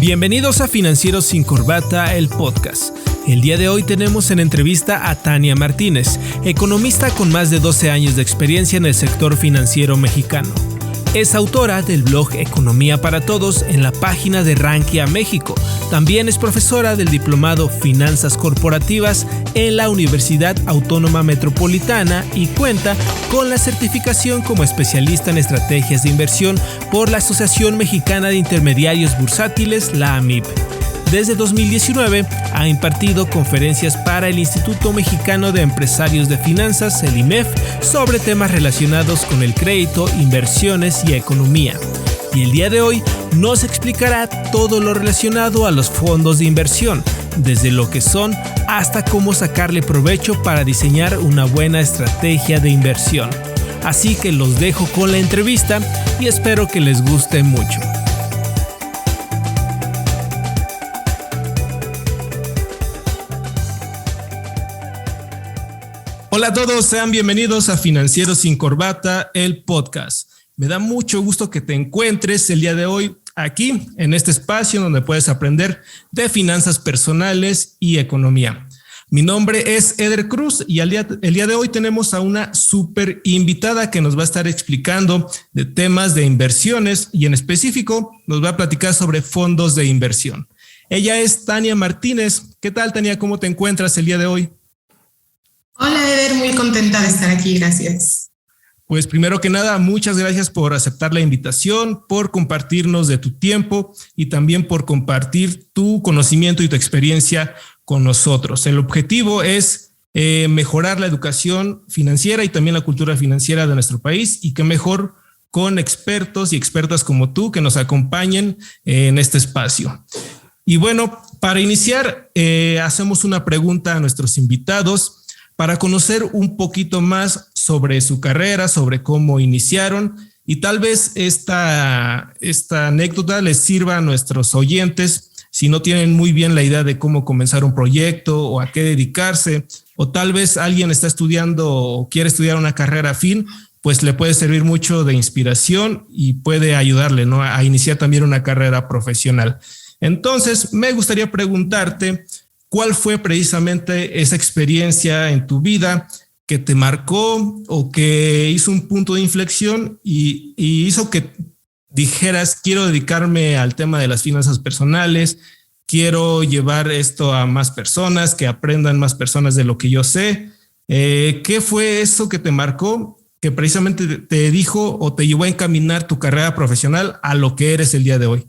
Bienvenidos a Financieros sin Corbata, el podcast. El día de hoy tenemos en entrevista a Tania Martínez, economista con más de 12 años de experiencia en el sector financiero mexicano. Es autora del blog Economía para Todos en la página de Rankia México. También es profesora del diplomado Finanzas Corporativas en la Universidad Autónoma Metropolitana y cuenta con la certificación como especialista en estrategias de inversión por la Asociación Mexicana de Intermediarios Bursátiles, la AMIB. Desde 2019 ha impartido conferencias para el Instituto Mexicano de Empresarios de Finanzas, el IMEF, sobre temas relacionados con el crédito, inversiones y economía. Y el día de hoy nos explicará todo lo relacionado a los fondos de inversión, desde lo que son hasta cómo sacarle provecho para diseñar una buena estrategia de inversión. Así que los dejo con la entrevista y espero que les guste mucho. Hola a todos, sean bienvenidos a Financieros sin Corbata, el podcast. Me da mucho gusto que te encuentres el día de hoy aquí, en este espacio donde puedes aprender de finanzas personales y economía. Mi nombre es Eder Cruz y el día de hoy tenemos a una súper invitada que nos va a estar explicando de temas de inversiones y en específico nos va a platicar sobre fondos de inversión. Ella es Tania Martínez. ¿Qué tal, Tania? ¿Cómo te encuentras el día de hoy? Hola, Eder, muy contenta de estar aquí, gracias. Pues primero que nada, muchas gracias por aceptar la invitación, por compartirnos de tu tiempo y también por compartir tu conocimiento y tu experiencia con nosotros. El objetivo es mejorar la educación financiera y también la cultura financiera de nuestro país y qué mejor con expertos y expertas como tú que nos acompañen en este espacio. Y bueno, para iniciar, hacemos una pregunta a nuestros invitados para conocer un poquito más sobre su carrera, sobre cómo iniciaron y tal vez esta anécdota les sirva a nuestros oyentes si no tienen muy bien la idea de cómo comenzar un proyecto o a qué dedicarse, o tal vez alguien está estudiando o quiere estudiar una carrera afín, pues le puede servir mucho de inspiración y puede ayudarle, ¿no?, a iniciar también una carrera profesional. Entonces, me gustaría preguntarte, ¿cuál fue precisamente esa experiencia en tu vida que te marcó o que hizo un punto de inflexión y hizo que dijeras, quiero dedicarme al tema de las finanzas personales, quiero llevar esto a más personas, que aprendan más personas de lo que yo sé? ¿Qué fue eso que te marcó, que precisamente te dijo o te llevó a encaminar tu carrera profesional a lo que eres el día de hoy?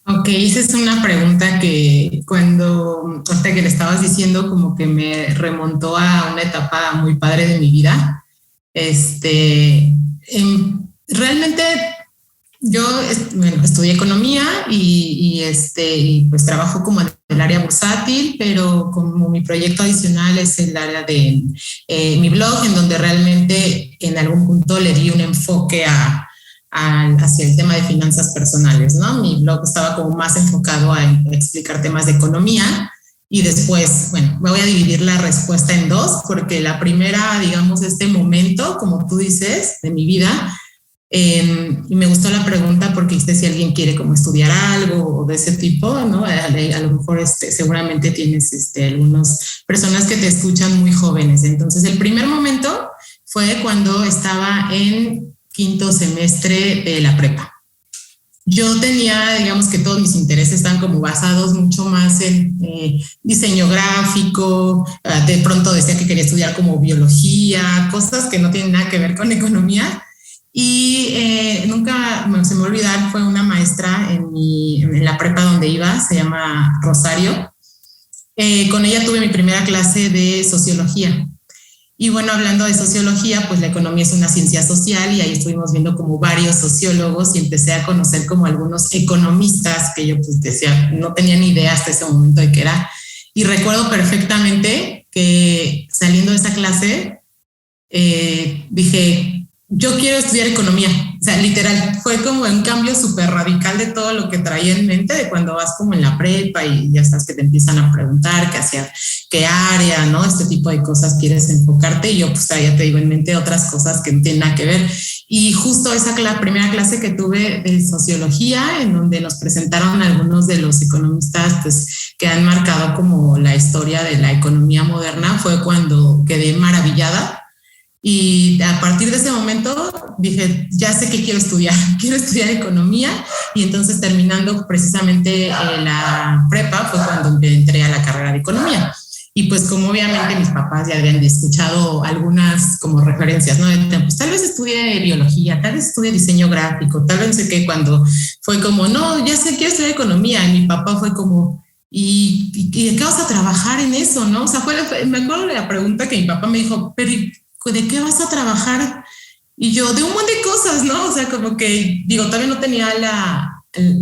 Ok, esa es una pregunta que ahorita que le estabas diciendo, como que me remontó a una etapa muy padre de mi vida. Realmente yo estudié economía y pues trabajo como en el área bursátil, pero como mi proyecto adicional es el área de mi blog, en donde realmente en algún punto le di un enfoque hacia el tema de finanzas personales, ¿no? Mi blog estaba como más enfocado a explicar temas de economía y después, bueno, me voy a dividir la respuesta en dos, porque la primera, digamos, este momento, como tú dices, de mi vida, y me gustó la pregunta porque dijiste si alguien quiere como estudiar algo o de ese tipo, ¿no? A lo mejor seguramente tienes algunas personas que te escuchan muy jóvenes. Entonces, el primer momento fue cuando estaba en quinto semestre de la prepa. Yo tenía, digamos que todos mis intereses estaban como basados mucho más en diseño gráfico, de pronto decía que quería estudiar como biología, cosas que no tienen nada que ver con economía. Y nunca se me va a olvidar, fue una maestra en la prepa donde iba, se llama Rosario. Con ella tuve mi primera clase de sociología. Y bueno, hablando de sociología, pues la economía es una ciencia social y ahí estuvimos viendo como varios sociólogos y empecé a conocer como algunos economistas que yo pues decía, no tenía ni idea hasta ese momento de qué era. Y recuerdo perfectamente que saliendo de esa clase dije, yo quiero estudiar economía, o sea, literal, fue como un cambio súper radical de todo lo que traía en mente, de cuando vas como en la prepa y ya estás que te empiezan a preguntar qué hacer, qué área, ¿no? Este tipo de cosas quieres enfocarte y yo pues ya te digo en mente otras cosas que no tienen nada que ver. Y justo la primera clase que tuve de sociología, en donde nos presentaron algunos de los economistas pues, que han marcado como la historia de la economía moderna, fue cuando quedé maravillada. Y a partir de ese momento dije, ya sé que quiero estudiar economía. Y entonces terminando precisamente la prepa fue cuando entré a la carrera de economía. Y pues como obviamente mis papás ya habían escuchado algunas como referencias, ¿no? Pues tal vez estudie biología, tal vez estudie diseño gráfico, tal vez no sé qué, cuando fue como, no, ya sé, quiero estudiar economía. Y mi papá fue como, ¿y de qué vas a trabajar en eso, no? O sea, me acuerdo de la pregunta que mi papá me dijo, pero ¿de qué vas a trabajar? Y yo, de un montón de cosas, ¿no? O sea, como que, digo, todavía no tenía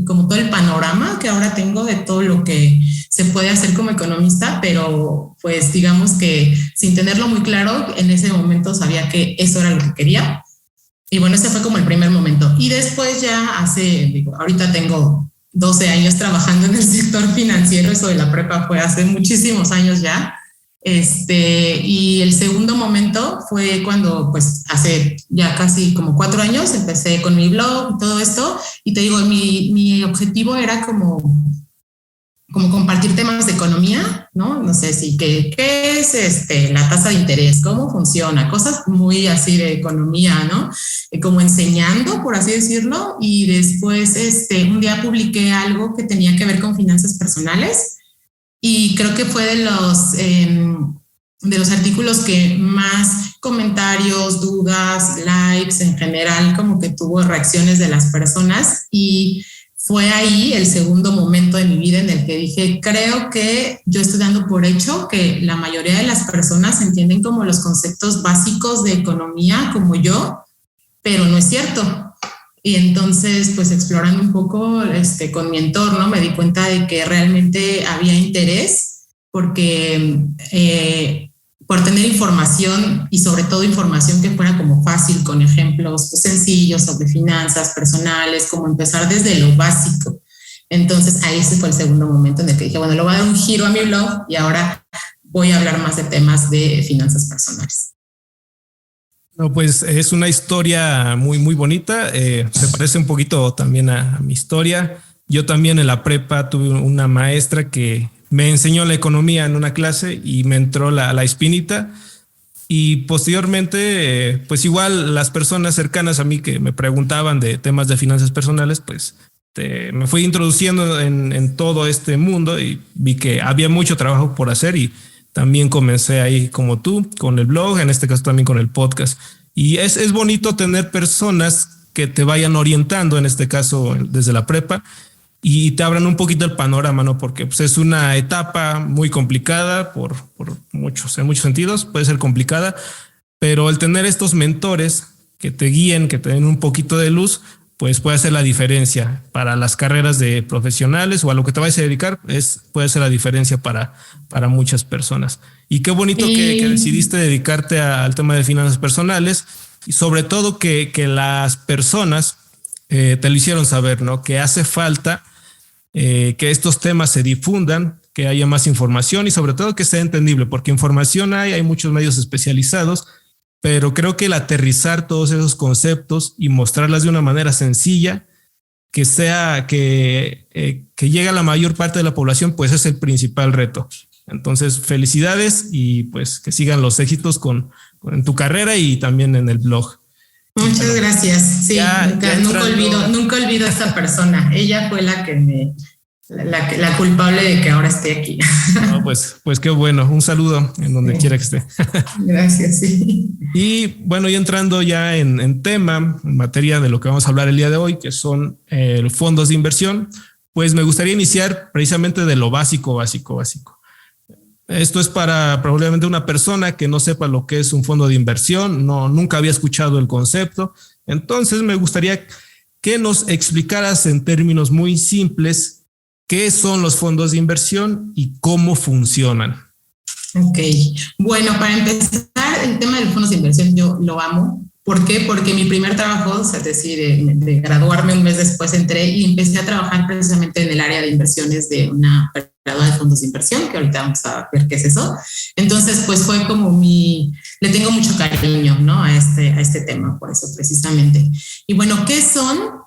como todo el panorama que ahora tengo de todo lo que se puede hacer como economista, pero pues digamos que sin tenerlo muy claro, en ese momento sabía que eso era lo que quería. Y bueno, ese fue como el primer momento. Y después ya ahorita tengo 12 años trabajando en el sector financiero, eso de la prepa fue hace muchísimos años ya. Y el segundo momento fue cuando, pues, hace ya casi como 4 años empecé con mi blog y todo esto. Y te digo, mi objetivo era como compartir temas de economía, ¿no? No sé si qué es la tasa de interés, cómo funciona, cosas muy así de economía, ¿no? Como enseñando, por así decirlo. Y después, un día publiqué algo que tenía que ver con finanzas personales. Y creo que fue de los artículos que más comentarios, dudas, likes en general, como que tuvo reacciones de las personas. Y fue ahí el segundo momento de mi vida en el que dije, creo que yo estoy dando por hecho que la mayoría de las personas entienden como los conceptos básicos de economía como yo, pero no es cierto. Y entonces, pues explorando un poco con mi entorno, me di cuenta de que realmente había interés porque por tener información y sobre todo información que fuera como fácil, con ejemplos pues, sencillos sobre finanzas personales, como empezar desde lo básico. Entonces, ahí ese fue el segundo momento en el que dije, bueno, le voy a dar un giro a mi blog y ahora voy a hablar más de temas de finanzas personales. No, pues es una historia muy, muy bonita. Se parece un poquito también a mi historia. Yo también en la prepa tuve una maestra que me enseñó la economía en una clase y me entró la espinita. Y posteriormente, pues igual las personas cercanas a mí que me preguntaban de temas de finanzas personales, pues me fui introduciendo en todo este mundo y vi que había mucho trabajo por hacer y también comencé ahí como tú, con el blog, en este caso también con el podcast. Y es bonito tener personas que te vayan orientando, en este caso desde la prepa, y te abran un poquito el panorama, ¿no? Porque pues, es una etapa muy complicada por muchos, en muchos sentidos, puede ser complicada, pero el tener estos mentores que te guíen, que te den un poquito de luz, pues puede hacer la diferencia para las carreras de profesionales o a lo que te vayas a dedicar, puede ser la diferencia para muchas personas. Y qué bonito que decidiste dedicarte al tema de finanzas personales y sobre todo que las personas te lo hicieron saber, ¿no? Que hace falta que estos temas se difundan, que haya más información y sobre todo que sea entendible, porque información hay muchos medios especializados, pero creo que el aterrizar todos esos conceptos y mostrarlas de una manera sencilla, que sea que llegue a la mayor parte de la población, pues es el principal reto. Entonces, felicidades y pues que sigan los éxitos en tu carrera y también en el blog. Muchas gracias. Sí, nunca olvido a esa persona. Ella fue la que la culpable de que ahora esté aquí. No, pues qué bueno. Un saludo en donde quiera que esté. Gracias, sí. Y bueno, ya entrando ya en tema, en materia de lo que vamos a hablar el día de hoy, que son fondos de inversión, pues me gustaría iniciar precisamente de lo básico. Esto es para probablemente una persona que no sepa lo que es un fondo de inversión, nunca había escuchado el concepto. Entonces me gustaría que nos explicaras en términos muy simples qué son los fondos de inversión y cómo funcionan. Ok, bueno, para empezar, el tema de los fondos de inversión yo lo amo. ¿Por qué? Porque mi primer trabajo, es decir, de graduarme un mes después, entré y empecé a trabajar precisamente en el área de inversiones de una operadora de fondos de inversión, que ahorita vamos a ver qué es eso. Entonces, pues fue como le tengo mucho cariño, ¿no? A este tema, por eso precisamente. Y bueno, ¿qué son?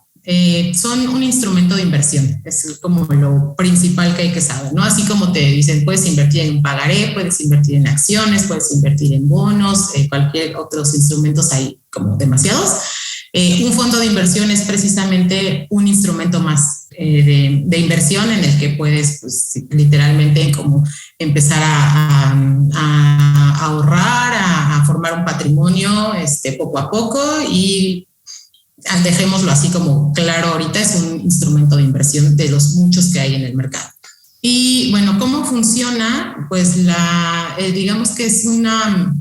Son un instrumento de inversión, es como lo principal que hay que saber, ¿no? Así como te dicen, puedes invertir en un pagaré, puedes invertir en acciones, puedes invertir en bonos, cualquier otros instrumentos, hay como demasiados. Un fondo de inversión es precisamente un instrumento más de inversión en el que puedes, pues, literalmente como empezar a ahorrar, a formar un patrimonio poco a poco, y dejémoslo así como claro, ahorita es un instrumento de inversión de los muchos que hay en el mercado. Y bueno, ¿cómo funciona? Pues digamos que es no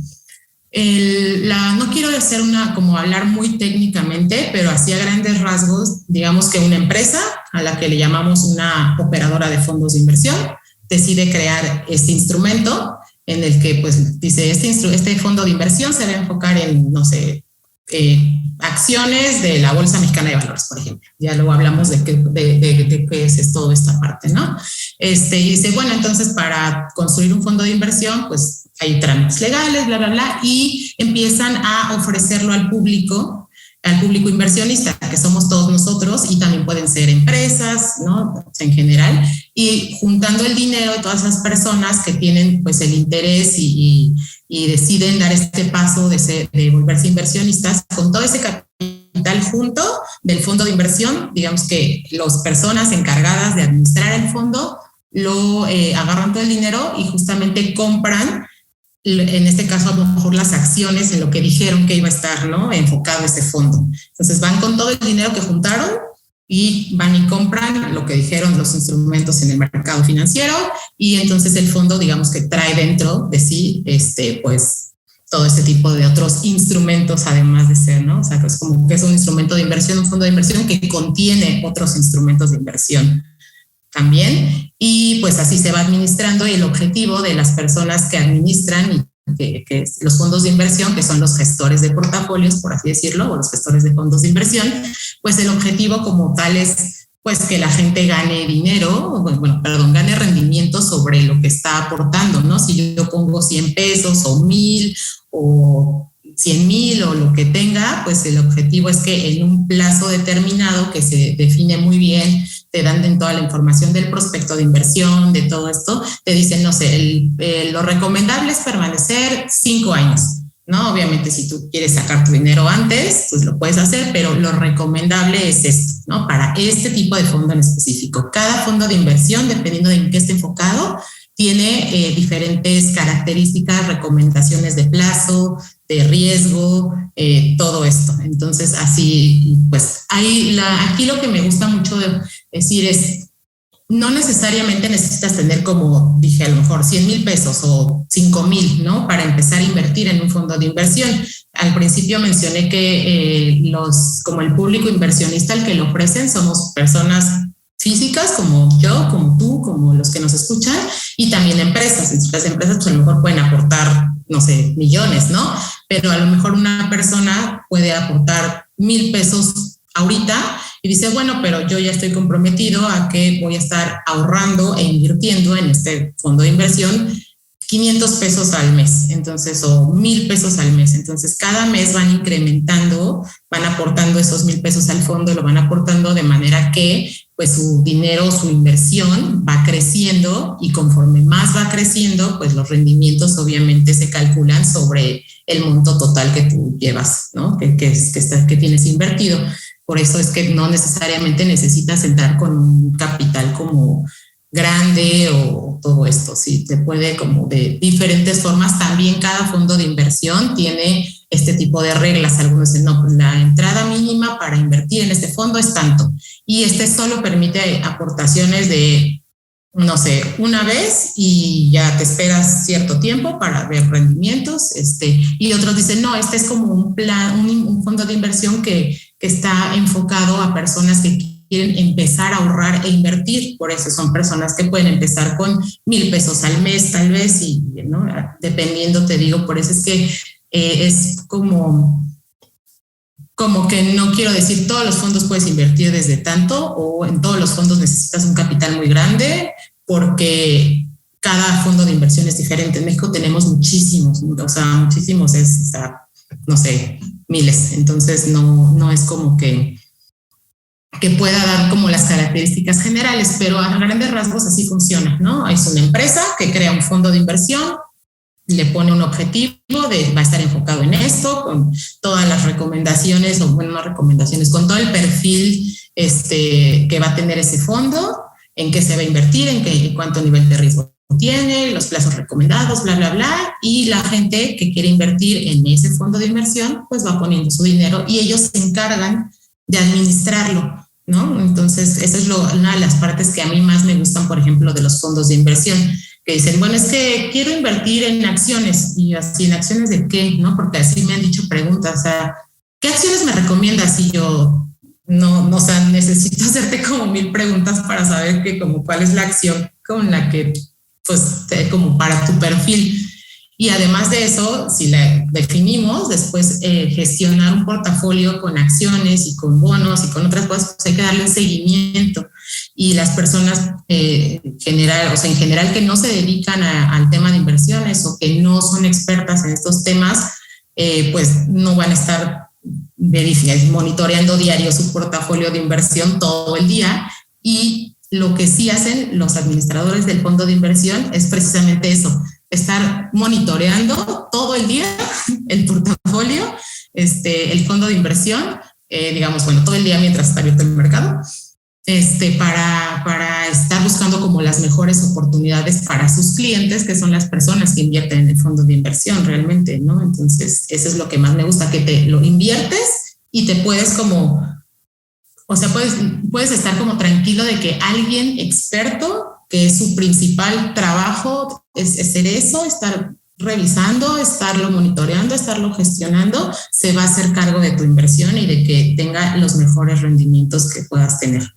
quiero hacer como hablar muy técnicamente, pero así a grandes rasgos, digamos que una empresa a la que le llamamos una operadora de fondos de inversión decide crear este instrumento en el que pues dice, este fondo de inversión se va a enfocar en, no sé, acciones de la Bolsa Mexicana de Valores, por ejemplo. Ya luego hablamos de qué es toda esta parte, ¿no? Y dice, bueno, entonces para construir un fondo de inversión, pues hay trámites legales, bla, bla, bla, y empiezan a ofrecerlo al público inversionista, que somos todos nosotros, y también pueden ser empresas, ¿no? O sea, en general, y juntando el dinero de todas esas personas que tienen pues el interés y deciden dar este paso de volverse inversionistas, con todo ese capital junto del fondo de inversión, digamos que las personas encargadas de administrar el fondo agarran todo el dinero y justamente compran, en este caso a lo mejor las acciones en lo que dijeron que iba a estar, ¿no?, enfocado ese fondo. Entonces van con todo el dinero que juntaron y van y compran lo que dijeron los instrumentos en el mercado financiero, y entonces el fondo, digamos que trae dentro de sí pues todo este tipo de otros instrumentos, además de ser, ¿no? O sea, que es como que es un instrumento de inversión, un fondo de inversión que contiene otros instrumentos de inversión también, y pues así se va administrando, y el objetivo de las personas que administran que los fondos de inversión, que son los gestores de portafolios, por así decirlo, o los gestores de fondos de inversión, pues el objetivo como tal es pues que la gente gane dinero, gane rendimiento sobre lo que está aportando, ¿no? Si yo pongo 100 pesos o 1,000 o 100,000 o lo que tenga, pues el objetivo es que en un plazo determinado que se define muy bien, te dan en toda la información del prospecto de inversión, de todo esto, te dicen, no sé, lo recomendable es permanecer 5 años, ¿no? Obviamente si tú quieres sacar tu dinero antes, pues lo puedes hacer, pero lo recomendable es esto, ¿no? Para este tipo de fondo en específico. Cada fondo de inversión, dependiendo de en qué esté enfocado, tiene diferentes características, recomendaciones de plazo, de riesgo, todo esto. Entonces, así, pues, aquí lo que me gusta mucho decir es, no necesariamente necesitas tener, como dije, a lo mejor 100,000 pesos o 5,000, ¿no?, para empezar a invertir en un fondo de inversión. Al principio mencioné que como el público inversionista al que lo ofrecen somos personas físicas como yo, como tú, como los que nos escuchan, y también empresas. Las empresas pues a lo mejor pueden aportar, no sé, millones, ¿no? Pero a lo mejor una persona puede aportar 1,000 pesos ahorita y dice, bueno, pero yo ya estoy comprometido a que voy a estar ahorrando e invirtiendo en este fondo de inversión 500 pesos al mes, entonces, o 1,000 pesos al mes. Entonces, cada mes van incrementando, van aportando esos 1,000 pesos al fondo, lo van aportando de manera que pues su dinero, su inversión va creciendo, y conforme más va creciendo, pues los rendimientos obviamente se calculan sobre el monto total que tú llevas, ¿no? Que tienes invertido. Por eso es que no necesariamente necesitas entrar con un capital como grande o todo esto, sí, se puede como de diferentes formas. También cada fondo de inversión tiene este tipo de reglas. Algunos dicen, no, pues la entrada mínima para invertir en este fondo es tanto, y solo permite aportaciones de, no sé, una vez, y ya te esperas cierto tiempo para ver rendimientos, y otros dicen, no, es como un plan, un fondo de inversión que está enfocado a personas que quieren empezar a ahorrar e invertir. Por eso son personas que pueden empezar con 1,000 pesos al mes, tal vez, y, ¿no?, dependiendo, te digo, por eso es que es como como que no quiero decir todos los fondos puedes invertir desde tanto o en todos los fondos necesitas un capital muy grande, porque cada fondo de inversión es diferente. En México tenemos muchísimos, o sea, no sé, miles. Entonces no es como que pueda dar como las características generales, pero a grandes rasgos así funciona, ¿no? Es una empresa que crea un fondo de inversión, le pone un objetivo va a estar enfocado en esto, con todas las recomendaciones, o bueno, no recomendaciones, con todo el perfil que va a tener ese fondo, en qué se va a invertir, en cuánto nivel de riesgo tiene, los plazos recomendados, bla, bla, bla, y la gente que quiere invertir en ese fondo de inversión, pues va poniendo su dinero y ellos se encargan de administrarlo, ¿no? Entonces, esa es una de las partes que a mí más me gustan, por ejemplo, de los fondos de inversión, que dicen, bueno, es que quiero invertir en acciones, y así, ¿en acciones de qué? ¿No? Porque así me han dicho preguntas, o sea, ¿qué acciones me recomiendas? Y yo, no, o sea, necesito hacerte como 1000 preguntas para saber cuál es la acción con la que, pues, como para tu perfil. Y además de eso, si la definimos, después gestionar un portafolio con acciones y con bonos y con otras cosas, pues hay que darle un seguimiento. Y las personas en general que no se dedican al tema de inversiones o que no son expertas en estos temas, pues no van a estar monitoreando diario su portafolio de inversión todo el día. Y lo que sí hacen los administradores del fondo de inversión es precisamente eso, estar monitoreando todo el día el portafolio, el fondo de inversión, todo el día mientras está abierto el mercado, para estar buscando como las mejores oportunidades para sus clientes, que son las personas que invierten en el fondo de inversión realmente, ¿no? Entonces, eso es lo que más me gusta, que te lo inviertes y te puedes puedes estar como tranquilo de que alguien experto, que es su principal trabajo, es hacer eso, estar revisando, estarlo monitoreando, estarlo gestionando, se va a hacer cargo de tu inversión y de que tenga los mejores rendimientos que puedas tener.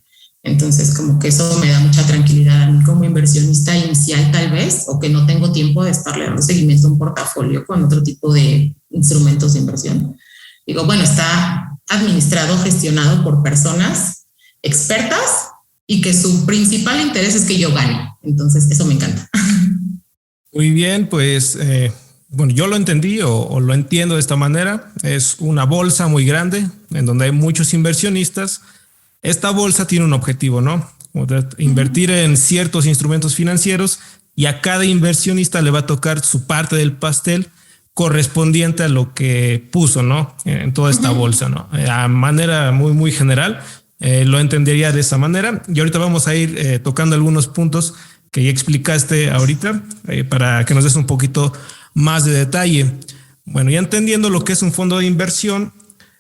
Entonces, como que eso me da mucha tranquilidad a mí como inversionista inicial tal vez, o que no tengo tiempo de estarle dando seguimiento a un portafolio con otro tipo de instrumentos de inversión. Digo, bueno, está administrado, gestionado por personas expertas y que su principal interés es que yo gane. Entonces, eso me encanta. Muy bien, pues, yo lo entendí o lo entiendo de esta manera. Es una bolsa muy grande en donde hay muchos inversionistas. Esta bolsa tiene un objetivo, ¿no? Invertir en ciertos instrumentos financieros, y a cada inversionista le va a tocar su parte del pastel correspondiente a lo que puso, ¿no? En toda esta bolsa, ¿no? A manera muy, muy general, lo entendería de esa manera. Y ahorita vamos a ir tocando algunos puntos que ya explicaste ahorita para que nos des un poquito más de detalle. Bueno, ya entendiendo lo que es un fondo de inversión,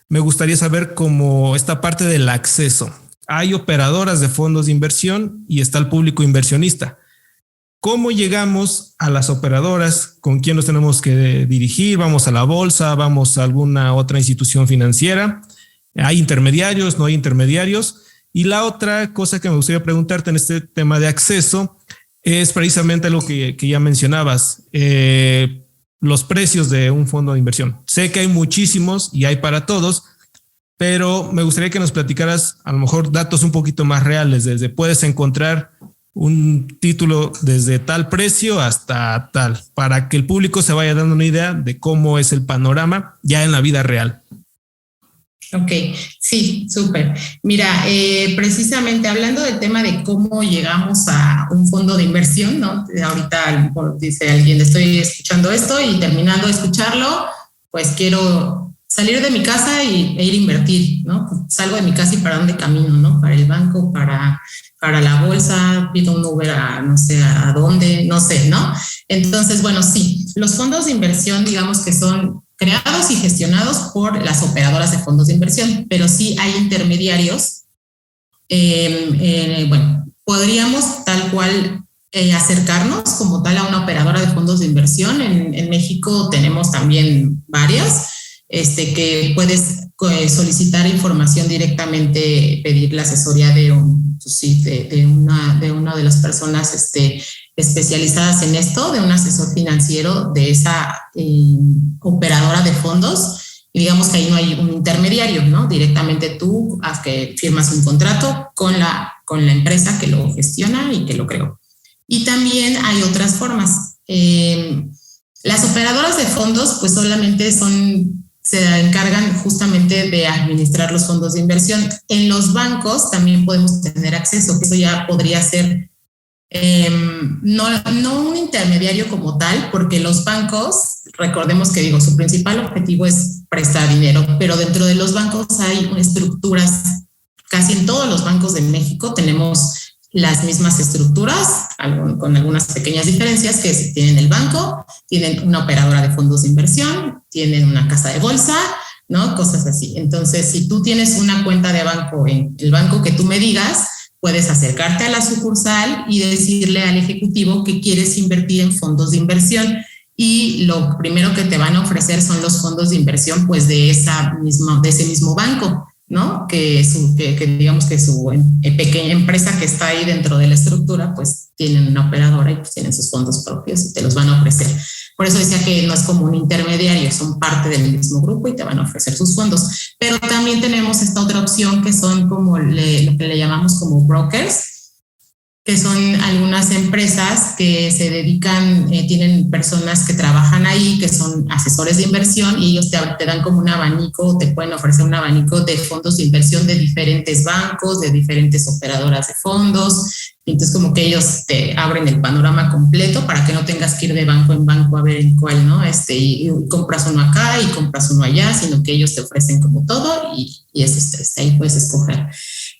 me gustaría saber cómo esta parte del acceso. Hay operadoras de fondos de inversión y está el público inversionista. ¿Cómo llegamos a las operadoras? ¿Con quién nos tenemos que dirigir? ¿Vamos a la bolsa? ¿Vamos a alguna otra institución financiera? ¿Hay intermediarios? ¿No hay intermediarios? Y la otra cosa que me gustaría preguntarte en este tema de acceso es precisamente lo que ya mencionabas, los precios de un fondo de inversión. Sé que hay muchísimos y hay para todos, pero me gustaría que nos platicaras a lo mejor datos un poquito más reales, desde puedes encontrar un título desde tal precio hasta tal, para que el público se vaya dando una idea de cómo es el panorama ya en la vida real. Ok, sí, súper. Mira, precisamente hablando del tema de cómo llegamos a un fondo de inversión, ¿no? Ahorita dice alguien, estoy escuchando esto y terminando de escucharlo, pues quiero salir de mi casa e ir a invertir, ¿no? Salgo de mi casa y para dónde camino, ¿no? Para el banco, para la bolsa, pido un Uber a no sé a dónde, no sé, ¿no? Entonces, bueno, sí, los fondos de inversión, digamos que son creados y gestionados por las operadoras de fondos de inversión, pero sí hay intermediarios. Podríamos tal cual acercarnos como tal a una operadora de fondos de inversión. En México tenemos también varias, que puedes solicitar información directamente, pedir la asesoría de una de las personas especializadas en esto, de un asesor financiero de esa operadora de fondos, Y digamos que ahí no hay un intermediario, ¿no? Directamente tú que firmas un contrato con la empresa que lo gestiona y que lo creó. Y también hay otras formas. Las operadoras de fondos pues solamente se encargan justamente de administrar los fondos de inversión. En los bancos también podemos tener acceso, que eso ya podría ser no un intermediario como tal, porque los bancos, recordemos que su principal objetivo es prestar dinero, pero dentro de los bancos hay estructuras, casi en todos los bancos de México tenemos las mismas estructuras, con algunas pequeñas diferencias, que tienen el banco, tienen una operadora de fondos de inversión, tienen una casa de bolsa, ¿no? Cosas así. Entonces, si tú tienes una cuenta de banco en el banco que tú me digas, puedes acercarte a la sucursal y decirle al ejecutivo que quieres invertir en fondos de inversión, y lo primero que te van a ofrecer son los fondos de inversión pues de ese mismo banco, ¿no? Que digamos que su pequeña empresa que está ahí dentro de la estructura pues tienen una operadora y pues tienen sus fondos propios y te los van a ofrecer. Por eso decía que no es como un intermediario, son parte del mismo grupo y te van a ofrecer sus fondos. Pero también tenemos esta otra opción que son como lo que le llamamos como brokers, que son algunas empresas que se dedican, tienen personas que trabajan ahí, que son asesores de inversión, y ellos te dan como un abanico, te pueden ofrecer un abanico de fondos de inversión de diferentes bancos, de diferentes operadoras de fondos. Entonces como que ellos te abren el panorama completo para que no tengas que ir de banco en banco a ver en cuál, ¿no? Y compras uno acá y compras uno allá, sino que ellos te ofrecen como todo y eso ahí puedes escoger.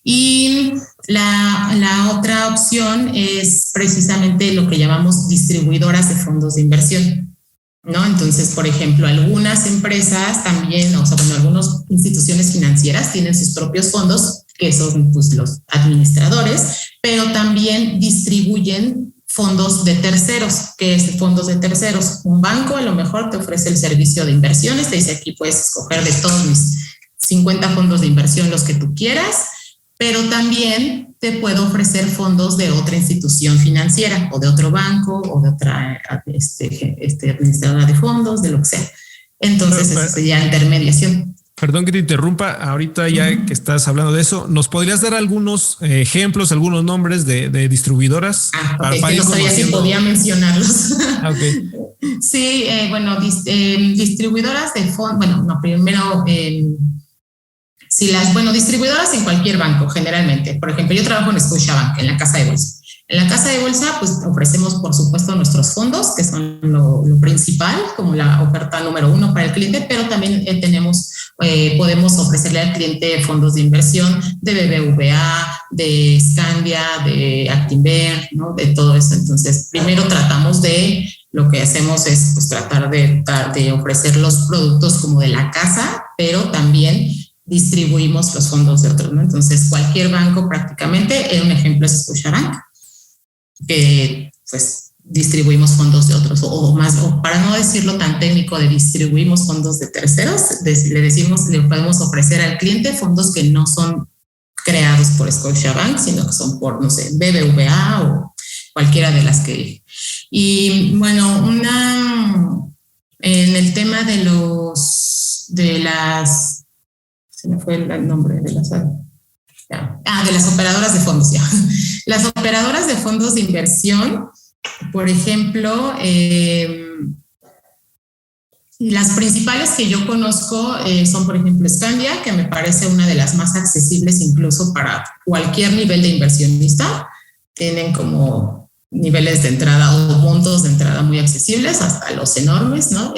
Y la otra opción es precisamente lo que llamamos distribuidoras de fondos de inversión, ¿no? Entonces, por ejemplo, algunas empresas también, algunas instituciones financieras tienen sus propios fondos, que son pues los administradores, pero también distribuyen fondos de terceros. ¿Qué es fondos de terceros? Un banco a lo mejor te ofrece el servicio de inversiones, te dice aquí puedes escoger de todos mis 50 fondos de inversión los que tú quieras, pero también te puedo ofrecer fondos de otra institución financiera o de otro banco o de otra administradora de fondos, de lo que sea. Entonces, eso sería intermediación. Perdón que te interrumpa, ahorita ya que estás hablando de eso, ¿nos podrías dar algunos ejemplos, algunos nombres de distribuidoras? Okay, no sabía si podía mencionarlos. Okay. Sí, distribuidoras de fondos, primero... distribuidoras en cualquier banco, generalmente. Por ejemplo, yo trabajo en Scotiabank, en la casa de bolsa. En la casa de bolsa, pues ofrecemos, por supuesto, nuestros fondos, que son lo principal, como la oferta número 1 para el cliente, pero también podemos ofrecerle al cliente fondos de inversión de BBVA, de Scandia, de Actinver, ¿no? De todo eso. Entonces, primero lo que hacemos es pues, tratar de ofrecer los productos como de la casa, pero también distribuimos los fondos de otros, ¿no? Entonces, cualquier banco prácticamente, un ejemplo es Scotiabank, que pues distribuimos fondos de otros, o para no decirlo tan técnico de distribuimos fondos de terceros, le podemos ofrecer al cliente fondos que no son creados por Scotiabank, sino que son por, no sé, BBVA o cualquiera de las que dije. Y bueno, en el tema de las se me fue el nombre de las operadoras de fondos, ya. Las operadoras de fondos de inversión, por ejemplo, las principales que yo conozco son, por ejemplo, Scandia, que me parece una de las más accesibles incluso para cualquier nivel de inversionista. Tienen como niveles de entrada o montos de entrada muy accesibles hasta los enormes, ¿no?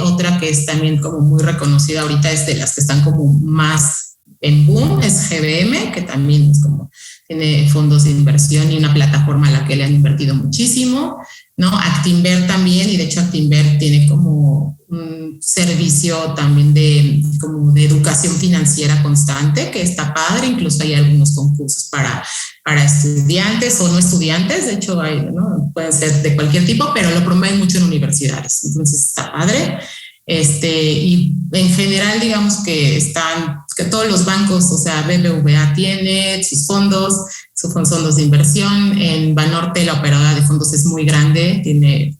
Otra que es también como muy reconocida ahorita es de las que están como más en boom, es GBM, que también es como tiene fondos de inversión y una plataforma a la que le han invertido muchísimo, ¿no? Actinver también, y de hecho Actinver tiene como un servicio también de educación financiera constante, que está padre. Incluso hay algunos concursos para estudiantes o no estudiantes, de hecho ¿no? Pueden ser de cualquier tipo, pero lo promueven mucho en universidades, entonces está padre. Y en general digamos que todos los bancos, o sea, BBVA tiene sus fondos de inversión. En Banorte la operadora de fondos es muy grande, tiene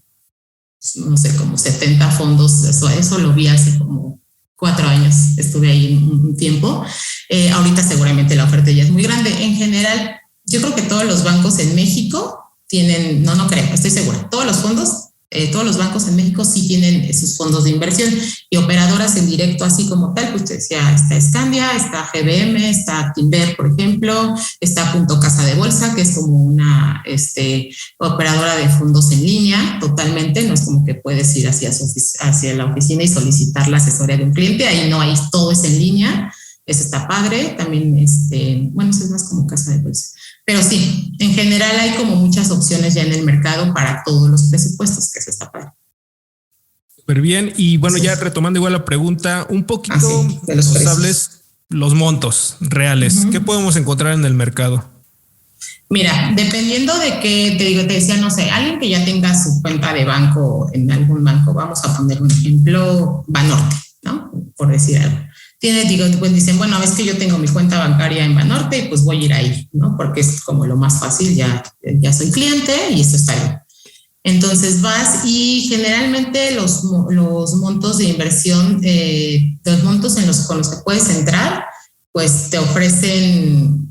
no sé, como 70 fondos, eso lo vi hace como 4 años estuve ahí un tiempo. Ahorita seguramente la oferta ya es muy grande. En general, yo creo que todos los bancos en México tienen, no creo, estoy segura, todos los bancos en México sí tienen sus fondos de inversión y operadoras en directo, así como tal, pues te decía, está Scandia, está GBM, está Actinver, por ejemplo, está Punto Casa de Bolsa, que es como una operadora de fondos en línea, totalmente, no es como que puedes ir hacia la oficina y solicitar la asesoría de un cliente, ahí no, ahí todo es en línea, eso está padre, también, bueno, eso es más como Casa de Bolsa. Pero sí, en general hay como muchas opciones ya en el mercado para todos los presupuestos, que eso está padre. Súper bien. Y bueno, ya retomando igual la pregunta, un poquito de los precios. Los montos reales. ¿Qué podemos encontrar en el mercado? Mira, dependiendo de qué, te decía, no sé, alguien que ya tenga su cuenta de banco en algún banco, vamos a poner un ejemplo, Banorte, ¿no? Por decir algo. Pues dicen, bueno, es que yo tengo mi cuenta bancaria en Banorte y pues voy a ir ahí, ¿no? Porque es como lo más fácil, ya soy cliente y esto está bien. Entonces vas y generalmente los montos de inversión, los montos con los que puedes entrar, pues te ofrecen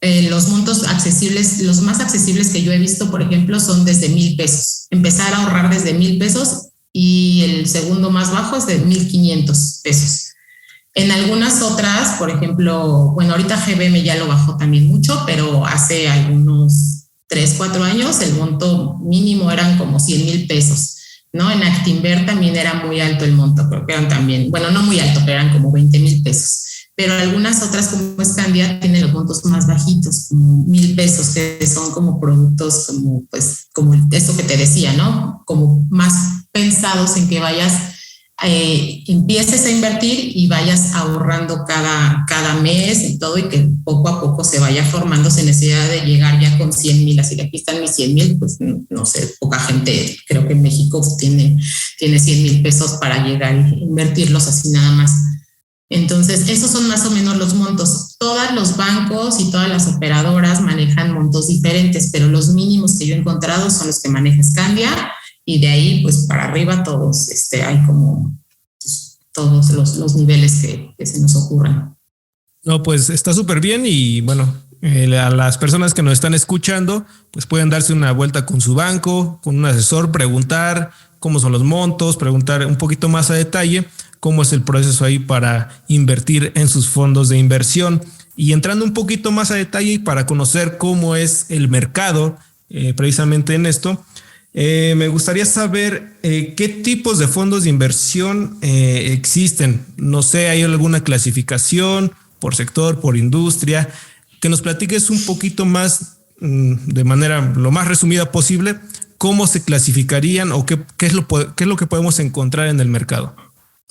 los montos accesibles, los más accesibles que yo he visto, por ejemplo, son desde 1,000 pesos. Empezar a ahorrar desde 1,000 pesos y el segundo más bajo es de 1,500 pesos. En algunas otras, por ejemplo, bueno, ahorita GBM ya lo bajó también mucho, pero hace algunos 3, 4 años el monto mínimo eran como 100,000 pesos, ¿no? En Actinver también era muy alto el monto, creo que eran también, bueno, no muy alto, pero eran como 20,000 pesos. Pero algunas otras como Scandia tienen los montos más bajitos, como 1,000 pesos, que son como productos como, pues, como esto que te decía, ¿no? Como más pensados en que vayas empieces a invertir y vayas ahorrando cada mes y todo, y que poco a poco se vaya formando sin necesidad de llegar ya con 100,000, así que aquí están mis 100,000, pues no sé, poca gente creo que en México tiene 100,000 pesos para llegar e invertirlos así nada más. Entonces, esos son más o menos los montos. Todos los bancos y todas las operadoras manejan montos diferentes, pero los mínimos que yo he encontrado son los que maneja Scandia. Y de ahí, pues para arriba todos, hay como todos los niveles que se nos ocurran. No, pues está súper bien y bueno, a las personas que nos están escuchando, pues pueden darse una vuelta con su banco, con un asesor, preguntar cómo son los montos, preguntar un poquito más a detalle cómo es el proceso ahí para invertir en sus fondos de inversión. Y entrando un poquito más a detalle y para conocer cómo es el mercado, precisamente en esto, me gustaría saber qué tipos de fondos de inversión existen. No sé, ¿hay alguna clasificación por sector, por industria? Que nos platiques un poquito más, de manera lo más resumida posible, cómo se clasificarían o qué es lo que podemos encontrar en el mercado.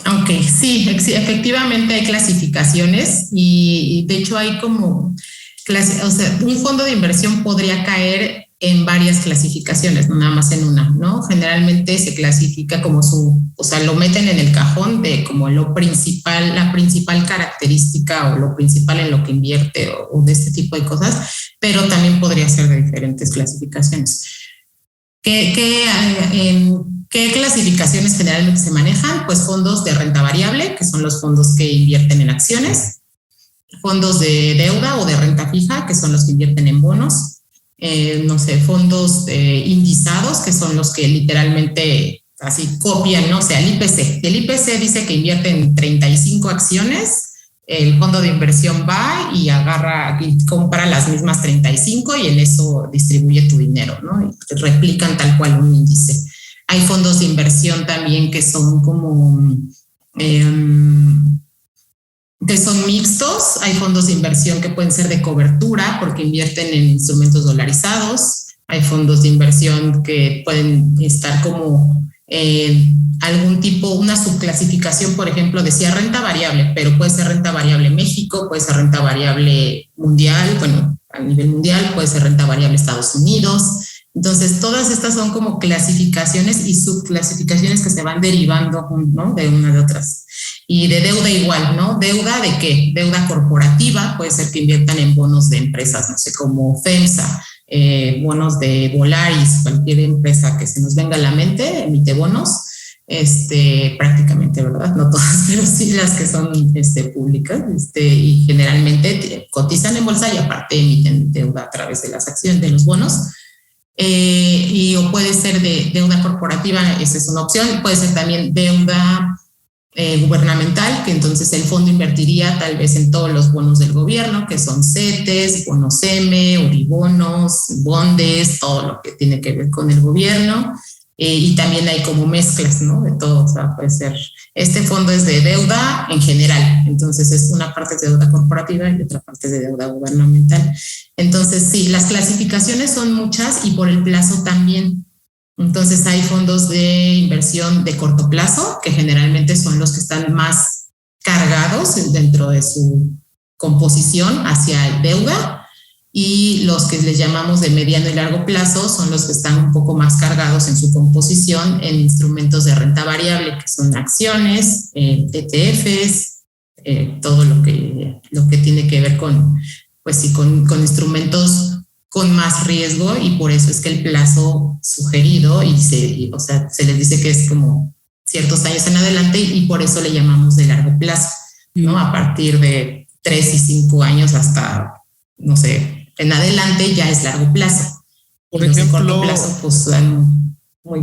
Ok, sí, efectivamente hay clasificaciones y de hecho hay como, o sea, un fondo de inversión podría caer en varias clasificaciones, no nada más en una, ¿no? Generalmente se clasifica como o sea, lo meten en el cajón de como lo principal, la principal característica o lo principal en lo que invierte o de este tipo de cosas, pero también podría ser de diferentes clasificaciones. ¿Qué clasificaciones generalmente se manejan? Pues fondos de renta variable, que son los fondos que invierten en acciones, fondos de deuda o de renta fija, que son los que invierten en bonos, no sé, fondos indizados, que son los que literalmente así copian, ¿no? O sea, el IPC dice que invierte en 35 acciones, el fondo de inversión va y agarra y compra las mismas 35 y en eso distribuye tu dinero, ¿no? Y replican tal cual un índice. Hay fondos de inversión también que son como que son mixtos. Hay fondos de inversión que pueden ser de cobertura porque invierten en instrumentos dolarizados. Hay fondos de inversión que pueden estar como algún tipo, una subclasificación, por ejemplo, decía renta variable, pero puede ser renta variable México, puede ser renta variable mundial, bueno, a nivel mundial, puede ser renta variable Estados Unidos. Entonces, todas estas son como clasificaciones y subclasificaciones que se van derivando, ¿no? De una de otras. Y de deuda igual, ¿no? ¿Deuda de qué? Deuda corporativa, puede ser que inviertan en bonos de empresas, no sé, como FEMSA, bonos de Volaris, cualquier empresa que se nos venga a la mente, emite bonos, prácticamente, ¿verdad? No todas, pero sí las que son públicas, y generalmente cotizan en bolsa y aparte emiten deuda a través de las acciones, de los bonos. O puede ser de deuda corporativa, esa es una opción. Puede ser también deuda gubernamental, que entonces el fondo invertiría tal vez en todos los bonos del gobierno, que son CETES, bonos M, Uribonos, bondes, todo lo que tiene que ver con el gobierno. Y también hay como mezclas, ¿no? De todo, o sea, puede ser, este fondo es de deuda en general, entonces es una parte de deuda corporativa y otra parte de deuda gubernamental. Entonces, sí, las clasificaciones son muchas y por el plazo también. Entonces, hay fondos de inversión de corto plazo, que generalmente son los que están más cargados dentro de su composición hacia deuda, y los que les llamamos de mediano y largo plazo son los que están un poco más cargados en su composición en instrumentos de renta variable, que son acciones, ETFs, todo lo que tiene que ver con, pues sí, con instrumentos con más riesgo, y por eso es que el plazo sugerido o sea, se les dice que es como ciertos años en adelante, y por eso le llamamos de largo plazo, ¿no? A partir de 3 y 5 años hasta, no sé, en adelante ya es largo plazo. Por ejemplo, corto plazo, pues son o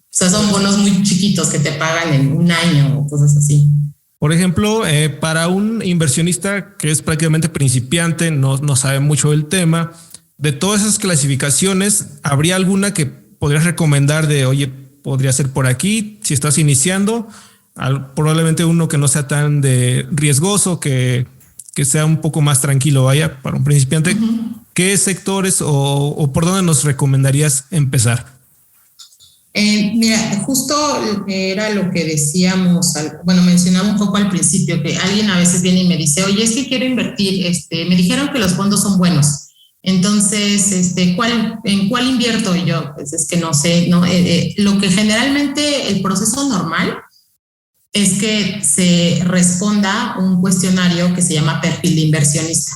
sea, son bonos muy chiquitos que te pagan en un año o cosas así. Por ejemplo, para un inversionista que es prácticamente principiante, no sabe mucho del tema, de todas esas clasificaciones, ¿habría alguna que podrías recomendar de, oye, podría ser por aquí, si estás iniciando? Probablemente uno que no sea tan de riesgoso, que sea un poco más tranquilo, vaya, para un principiante. Uh-huh. ¿Qué sectores o por dónde nos recomendarías empezar? Mira, justo era lo que decíamos, mencionaba un poco al principio, que alguien a veces viene y me dice, oye, es que quiero invertir, me dijeron que los fondos son buenos, entonces, ¿en cuál invierto? Y yo, pues es que no sé, ¿no? Lo que generalmente el proceso normal es que se responda un cuestionario que se llama perfil de inversionista.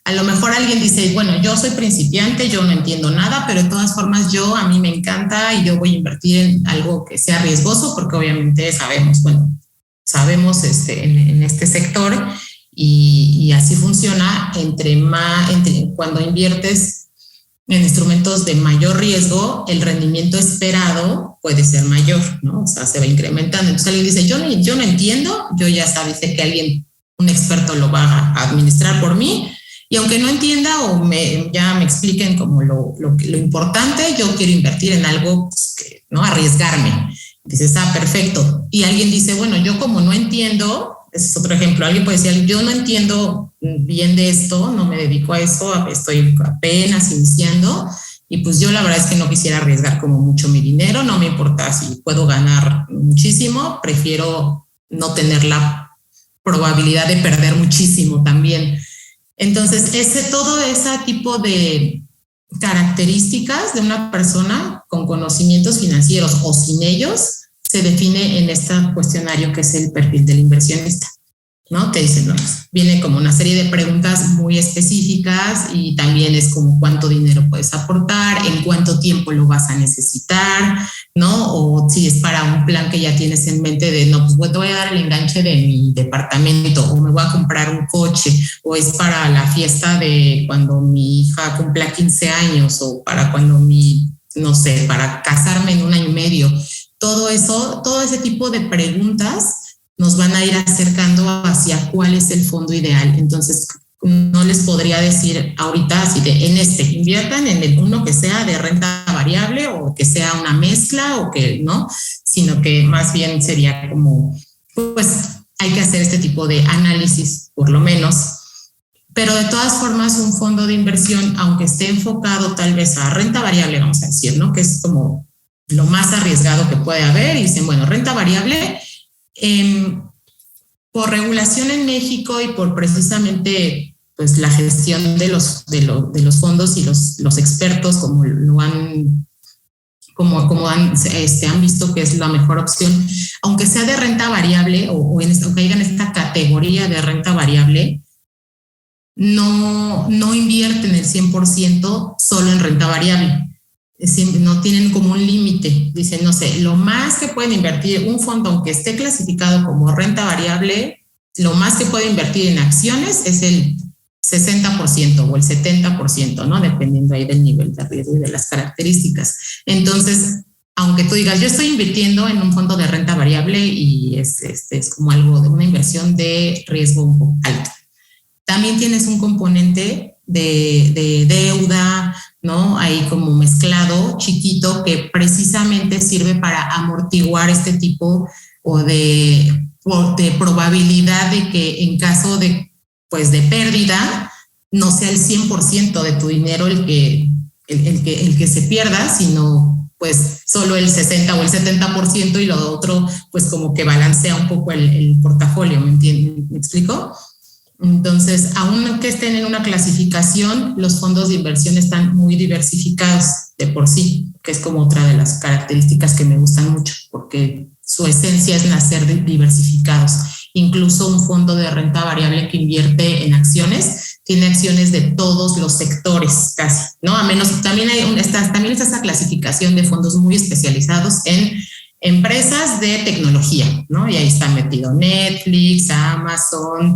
A lo mejor alguien dice, bueno, yo soy principiante, yo no entiendo nada, pero de todas formas a mí me encanta y yo voy a invertir en algo que sea riesgoso, porque obviamente sabemos en este sector, y así funciona. Cuando inviertes en instrumentos de mayor riesgo, el rendimiento esperado puede ser mayor, ¿no? O sea, se va incrementando. Entonces alguien dice, yo no entiendo, yo ya sé que un experto lo va a administrar por mí, y aunque no entienda ya me expliquen como lo importante, yo quiero invertir en algo, pues, ¿no? Arriesgarme. Dices, perfecto. Y alguien dice, bueno, yo como no entiendo, ese es otro ejemplo, alguien puede decir, yo no entiendo bien de esto, no me dedico a eso, estoy apenas iniciando, y pues yo la verdad es que no quisiera arriesgar como mucho mi dinero, no me importa si puedo ganar muchísimo, prefiero no tener la probabilidad de perder muchísimo también. Entonces, todo ese tipo de características de una persona con conocimientos financieros o sin ellos se define en este cuestionario que es el perfil del inversionista, ¿no? Te dicen, ¿no? Viene como una serie de preguntas muy específicas, y también es como cuánto dinero puedes aportar, en cuánto tiempo lo vas a necesitar, ¿no? O si es para un plan que ya tienes en mente de, no, pues te voy a dar el enganche de mi departamento, o me voy a comprar un coche, o es para la fiesta de cuando mi hija cumpla 15 años, o para cuando para casarme en 1 año y medio. Todo eso, todo ese tipo de preguntas nos van a ir acercando hacia cuál es el fondo ideal. Entonces, no les podría decir ahorita así inviertan en uno que sea de renta variable, o que sea una mezcla, o que no, sino que más bien sería como, pues hay que hacer este tipo de análisis, por lo menos. Pero de todas formas, un fondo de inversión, aunque esté enfocado tal vez a renta variable, vamos a decir, ¿no? Que es como lo más arriesgado que puede haber, y dicen, bueno, renta variable, por regulación en México y por precisamente pues la gestión de los fondos y los expertos como han visto que es la mejor opción, aunque sea de renta variable o aunque haya en esta categoría de renta variable, no invierten el 100% solo en renta variable. no tienen como un límite. Dicen, no sé, lo más que pueden invertir un fondo, aunque esté clasificado como renta variable, lo más que puede invertir en acciones es el 60% o el 70%, ¿no? Dependiendo ahí del nivel de riesgo y de las características. Entonces, aunque tú digas, yo estoy invirtiendo en un fondo de renta variable y es como algo de una inversión de riesgo un poco alto. También tienes un componente de deuda, ¿no? Ahí como mezclado, chiquito, que precisamente sirve para amortiguar este tipo o de probabilidad de que en caso de, pues, de pérdida, no sea el 100% de tu dinero el que se pierda, sino pues solo el 60 o el 70% y lo otro pues como que balancea un poco el portafolio, ¿me entiendes? ¿Me explico? Entonces, aunque estén en una clasificación, los fondos de inversión están muy diversificados de por sí, que es como otra de las características que me gustan mucho, porque su esencia es nacer diversificados. Incluso un fondo de renta variable que invierte en acciones, tiene acciones de todos los sectores casi, ¿no? A menos, también está esa clasificación de fondos muy especializados en empresas de tecnología, ¿no? Y ahí está metido Netflix, Amazon,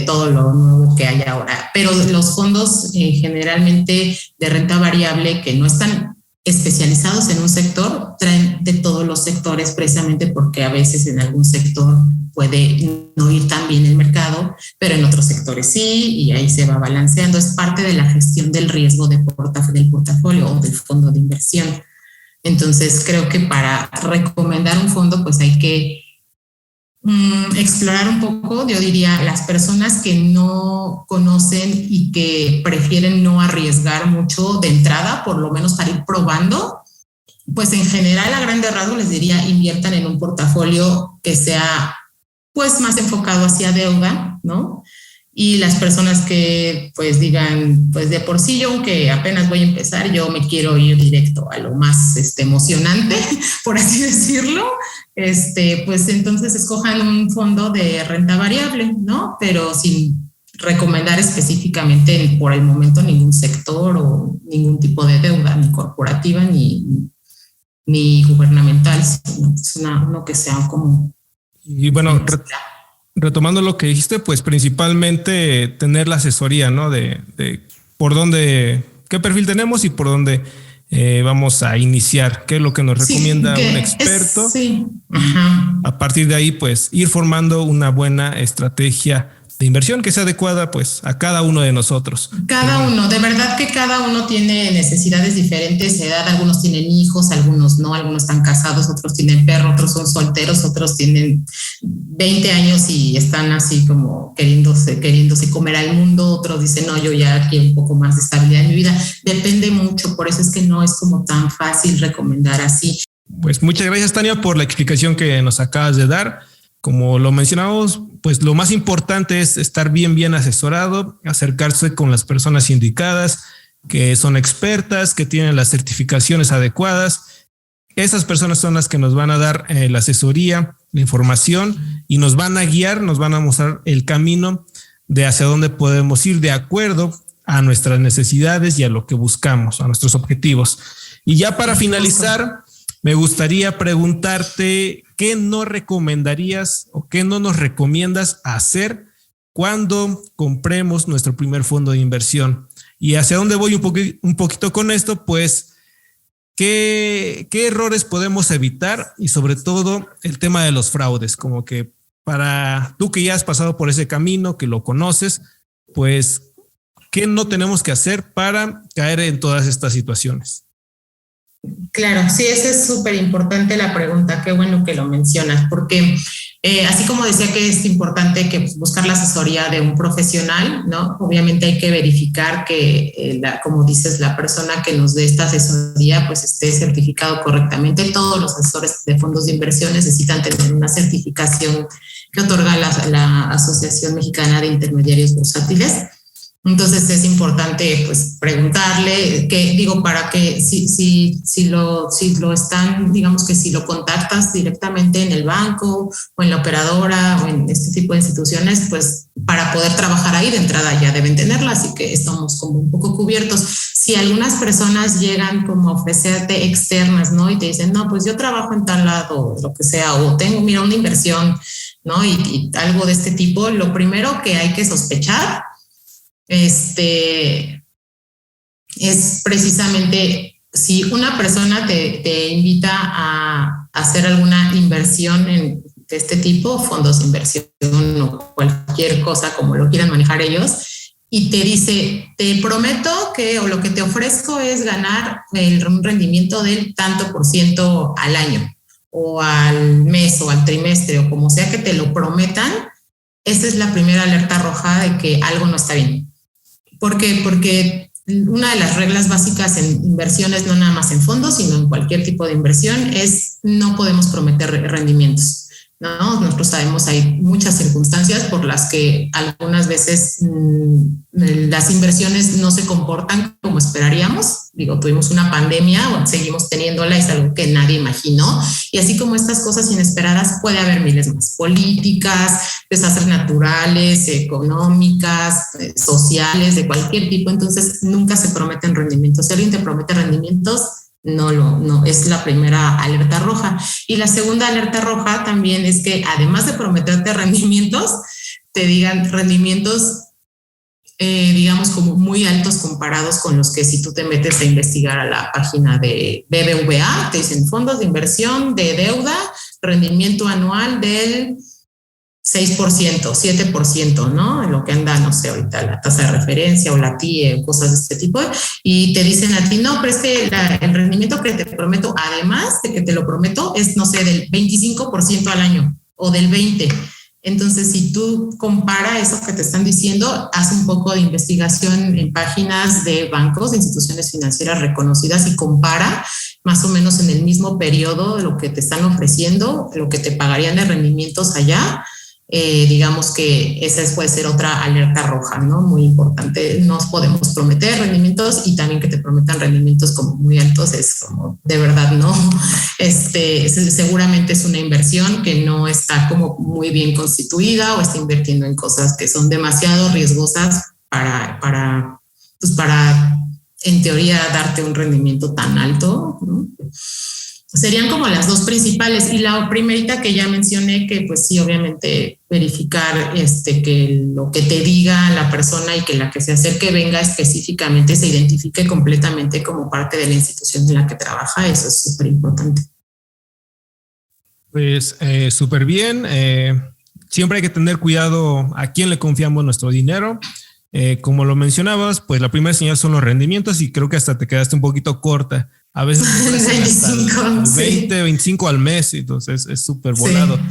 todo lo nuevo que hay ahora. Pero los fondos generalmente de renta variable que no están especializados en un sector, traen de todos los sectores precisamente porque a veces en algún sector puede no ir tan bien el mercado, pero en otros sectores sí, y ahí se va balanceando. Es parte de la gestión del riesgo del portafolio o del fondo de inversión. Entonces, creo que para recomendar un fondo, pues hay que explorar un poco, yo diría, las personas que no conocen y que prefieren no arriesgar mucho de entrada, por lo menos para ir probando, pues en general a grandes rasgos les diría inviertan en un portafolio que sea pues más enfocado hacia deuda, ¿no? Y las personas que pues digan, pues de por sí yo que apenas voy a empezar, yo me quiero ir directo a lo más emocionante, por así decirlo, pues entonces escojan un fondo de renta variable, ¿no? Pero sin recomendar específicamente por el momento ningún sector o ningún tipo de deuda, ni corporativa ni gubernamental, sino es uno que sea como... Y bueno, retomando lo que dijiste, pues principalmente tener la asesoría, ¿no? De por dónde, qué perfil tenemos y por dónde vamos a iniciar, qué es lo que nos recomienda un experto. Sí. Ajá. A partir de ahí, pues ir formando una buena estrategia de inversión que sea adecuada pues a cada uno de nosotros. Cada uno, de verdad que cada uno tiene necesidades diferentes, edad, algunos tienen hijos, algunos no, algunos están casados, otros tienen perro, otros son solteros, otros tienen 20 años y están así como queriéndose comer al mundo, otros dicen, no, yo ya quiero un poco más de estabilidad en mi vida. Depende mucho, por eso es que no es como tan fácil recomendar así. Pues muchas gracias, Tania, por la explicación que nos acabas de dar. Como lo mencionamos, pues lo más importante es estar bien asesorado, acercarse con las personas indicadas, que son expertas, que tienen las certificaciones adecuadas. Esas personas son las que nos van a dar la asesoría, la información y nos van a guiar, nos van a mostrar el camino de hacia dónde podemos ir de acuerdo a nuestras necesidades y a lo que buscamos, a nuestros objetivos. Y ya para finalizar, me gustaría preguntarte qué no recomendarías o qué no nos recomiendas hacer cuando compremos nuestro primer fondo de inversión. Y hacia dónde voy un poquito con esto, pues, ¿qué errores podemos evitar? Y sobre todo el tema de los fraudes, como que para tú que ya has pasado por ese camino, que lo conoces, pues, ¿qué no tenemos que hacer para caer en todas estas situaciones? Claro, sí, esa es súper importante la pregunta, qué bueno que lo mencionas, porque así como decía que es importante que buscar la asesoría de un profesional, ¿no? Obviamente hay que verificar que, como dices, la persona que nos dé esta asesoría pues esté certificado correctamente. Todos los asesores de fondos de inversión necesitan tener una certificación que otorga la Asociación Mexicana de Intermediarios Bursátiles. Entonces es importante pues preguntarle, que digo, para que si lo están, digamos que si lo contactas directamente en el banco o en la operadora o en este tipo de instituciones, pues para poder trabajar ahí de entrada ya deben tenerla, así que estamos como un poco cubiertos. Si algunas personas llegan como a ofrecerte externas, ¿no? Y te dicen, no, pues yo trabajo en tal lado, lo que sea, o tengo, mira, una inversión, ¿no? Y algo de este tipo, lo primero que hay que sospechar es precisamente si una persona te invita a hacer alguna inversión de este tipo, fondos de inversión o cualquier cosa como lo quieran manejar ellos, y te dice, te prometo que, o lo que te ofrezco es ganar un rendimiento del tanto por ciento al año, o al mes, o al trimestre, o como sea que te lo prometan, esa es la primera alerta roja de que algo no está bien. ¿Por qué? Porque una de las reglas básicas en inversiones, no nada más en fondos, sino en cualquier tipo de inversión, es no podemos prometer rendimientos, ¿no? Nosotros sabemos hay muchas circunstancias por las que algunas veces las inversiones no se comportan como esperaríamos. Digo, tuvimos una pandemia, o seguimos teniéndola, es algo que nadie imaginó. Y así como estas cosas inesperadas, puede haber miles más: políticas, desastres naturales, económicas, sociales, de cualquier tipo. Entonces, nunca se prometen rendimientos. Si alguien te promete rendimientos, no, es la primera alerta roja. Y la segunda alerta roja también es que, además de prometerte rendimientos, te digan rendimientos, digamos, como muy altos comparados con los que si tú te metes a investigar a la página de BBVA, te dicen fondos de inversión de deuda, rendimiento anual del 6%, 7%, ¿no? En lo que anda, no sé, ahorita la tasa de referencia o la TIE, cosas de este tipo, y te dicen a ti, no, pero es que el rendimiento que te prometo, además de que te lo prometo, es, no sé, del 25% al año o del 20%. Entonces, si tú compara eso que te están diciendo, haz un poco de investigación en páginas de bancos, de instituciones financieras reconocidas, y compara más o menos en el mismo periodo lo que te están ofreciendo, lo que te pagarían de rendimientos allá. Digamos que esa puede ser otra alerta roja, ¿no? Muy importante. No podemos prometer rendimientos, y también que te prometan rendimientos como muy altos es como, de verdad, ¿no? Seguramente es una inversión que no está como muy bien constituida, o está invirtiendo en cosas que son demasiado riesgosas para en teoría darte un rendimiento tan alto, ¿no? Serían como las dos principales. Y la primerita que ya mencioné, que pues sí, obviamente verificar que lo que te diga la persona y que la que se acerque venga específicamente, se identifique completamente como parte de la institución en la que trabaja. Eso es súper importante. Pues súper bien. Siempre hay que tener cuidado a quién le confiamos nuestro dinero. Como lo mencionabas, pues la primera señal son los rendimientos, y creo que hasta te quedaste un poquito corta. A veces 25, al 20, sí. 25 al mes, entonces es súper volado. Sí.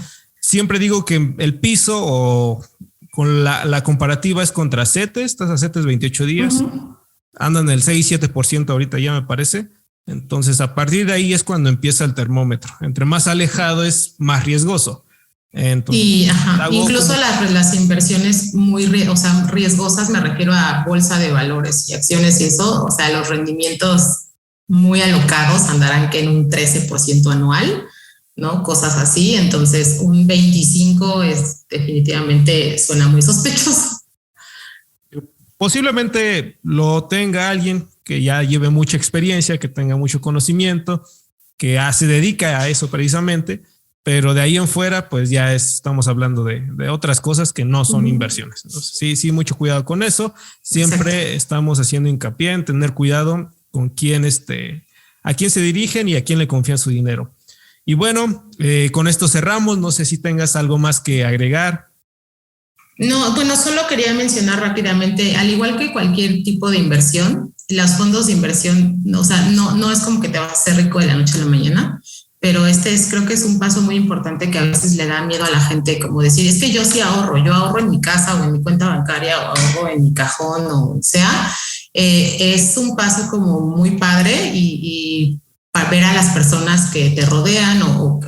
Siempre digo que el piso, o con la comparativa, es contra CETES, tasas CETES 28 días, andan en el 6-7% ahorita ya, me parece. Entonces, a partir de ahí es cuando empieza el termómetro. Entre más alejado es más riesgoso. Entonces, y incluso las inversiones muy riesgosas, me refiero a bolsa de valores y acciones y eso, o sea, los rendimientos muy alocados andarán que en un 13% anual, ¿no? Cosas así. Entonces, un 25 definitivamente suena muy sospechoso. Posiblemente lo tenga alguien que ya lleve mucha experiencia, que tenga mucho conocimiento, que se dedica a eso precisamente, pero de ahí en fuera, pues ya estamos hablando de otras cosas que no son inversiones. Entonces, sí, mucho cuidado con eso. Siempre estamos haciendo hincapié en tener cuidado con quién a quién se dirigen y a quién le confían su dinero. Y bueno, con esto cerramos. No sé si tengas algo más que agregar. No, bueno, solo quería mencionar rápidamente, al igual que cualquier tipo de inversión, los fondos de inversión, o sea, no es como que te vas a hacer rico de la noche a la mañana, pero creo que es un paso muy importante que a veces le da miedo a la gente, como decir, es que yo sí yo ahorro en mi casa o en mi cuenta bancaria, o ahorro en mi cajón, o sea, es un paso como muy padre, y para ver a las personas que te rodean o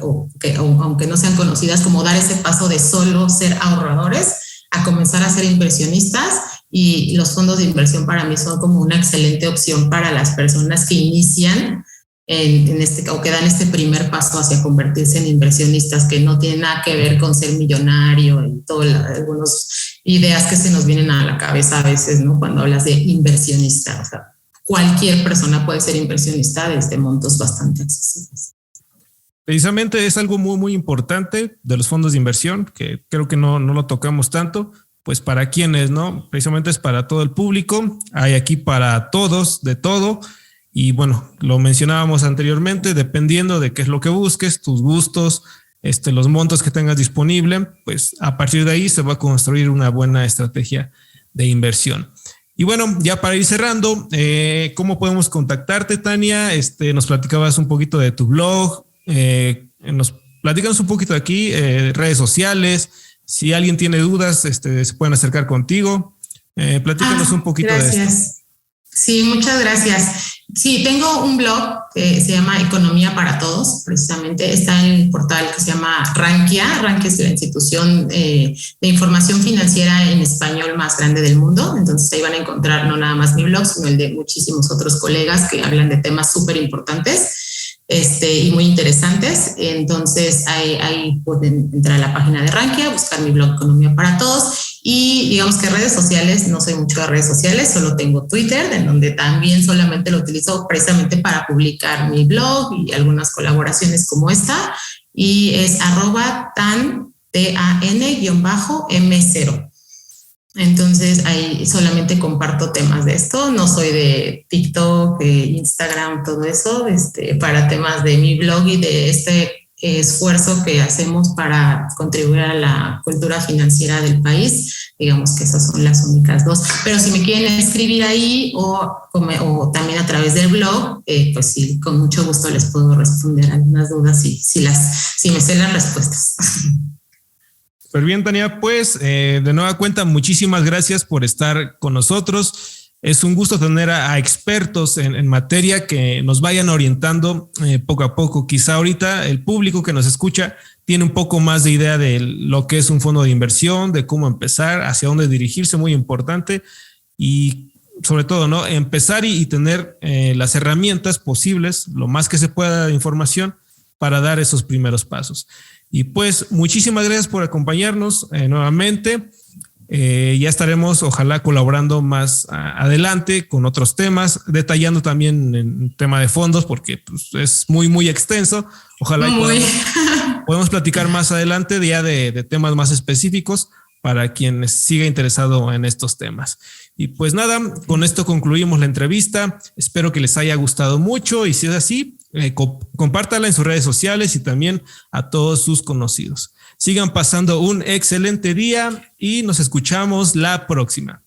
aunque no sean conocidas, como dar ese paso de solo ser ahorradores a comenzar a ser inversionistas, y los fondos de inversión para mí son como una excelente opción para las personas que inician o que dan este primer paso hacia convertirse en inversionistas, que no tienen nada que ver con ser millonario y algunas ideas que se nos vienen a la cabeza a veces, ¿no? Cuando hablas de inversionista, o sea, cualquier persona puede ser inversionista desde montos bastante accesibles. Precisamente es algo muy, muy importante de los fondos de inversión, que creo que no lo tocamos tanto, pues para quienes, ¿no? Precisamente es para todo el público, hay aquí para todos, de todo, y bueno, lo mencionábamos anteriormente, dependiendo de qué es lo que busques, tus gustos, los montos que tengas disponible, pues a partir de ahí se va a construir una buena estrategia de inversión. Y bueno, ya para ir cerrando, ¿cómo podemos contactarte, Tania? Nos platicabas un poquito de tu blog, nos platicamos un poquito aquí, redes sociales, si alguien tiene dudas, se pueden acercar contigo. Platícanos un poquito de esto. Sí, muchas gracias. Sí, tengo un blog que se llama Economía para Todos, precisamente está en el portal que se llama Rankia. Rankia es la institución de información financiera en español más grande del mundo. Entonces ahí van a encontrar no nada más mi blog, sino el de muchísimos otros colegas que hablan de temas súper importantes. Y muy interesantes. Entonces ahí pueden entrar a la página de Rankia, buscar mi blog Economía para Todos, y digamos que redes sociales, no soy mucho de redes sociales, solo tengo Twitter, en donde también solamente lo utilizo precisamente para publicar mi blog y algunas colaboraciones como esta, y es @tan_m0. Entonces ahí solamente comparto temas de esto, no soy de TikTok, Instagram, todo eso, para temas de mi blog y de este esfuerzo que hacemos para contribuir a la cultura financiera del país. Digamos que esas son las únicas dos, pero si me quieren escribir ahí o también a través del blog, pues sí, con mucho gusto les puedo responder algunas dudas si me sé las respuestas. Súper bien, Tania, pues de nueva cuenta, muchísimas gracias por estar con nosotros. Es un gusto tener a expertos en materia que nos vayan orientando poco a poco. Quizá ahorita el público que nos escucha tiene un poco más de idea de lo que es un fondo de inversión, de cómo empezar, hacia dónde dirigirse, muy importante. Y sobre todo, ¿no? Empezar y tener las herramientas posibles, lo más que se pueda de información para dar esos primeros pasos. Y pues muchísimas gracias por acompañarnos nuevamente. Ya estaremos, ojalá, colaborando más adelante con otros temas, detallando también el tema de fondos, porque pues, es muy, muy extenso. Ojalá podemos platicar más adelante ya de temas más específicos para quien siga interesado en estos temas. Y pues nada, con esto concluimos la entrevista. Espero que les haya gustado mucho y si es así, compártala en sus redes sociales y también a todos sus conocidos. Sigan pasando un excelente día y nos escuchamos la próxima.